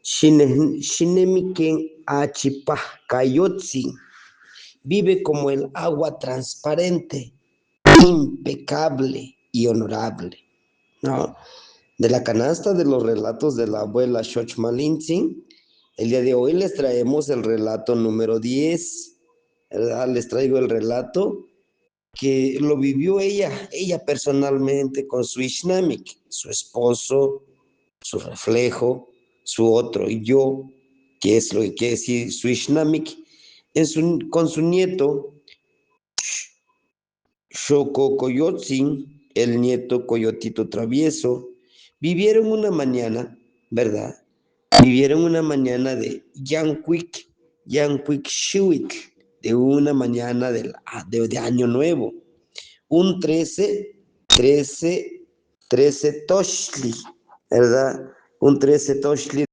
Shinemiken Achipajcayotzin, vive como el agua transparente, impecable y honorable, ¿no? De la canasta de los relatos de la abuela Xochmalintzin, el día de hoy les traemos el relato número 10, ¿verdad? Les traigo el relato que lo vivió ella personalmente con su Ishnamik, su esposo, su reflejo, su otro yo, que es lo que quiere decir su Ishnamik, con su nieto Xococoyotzin, el nieto Coyotito Travieso, vivieron una mañana, ¿verdad? Vivieron una mañana de Yanquic Shiwik, de una mañana de Año Nuevo, un 13 Toshli, ¿verdad? Un 13 Toshli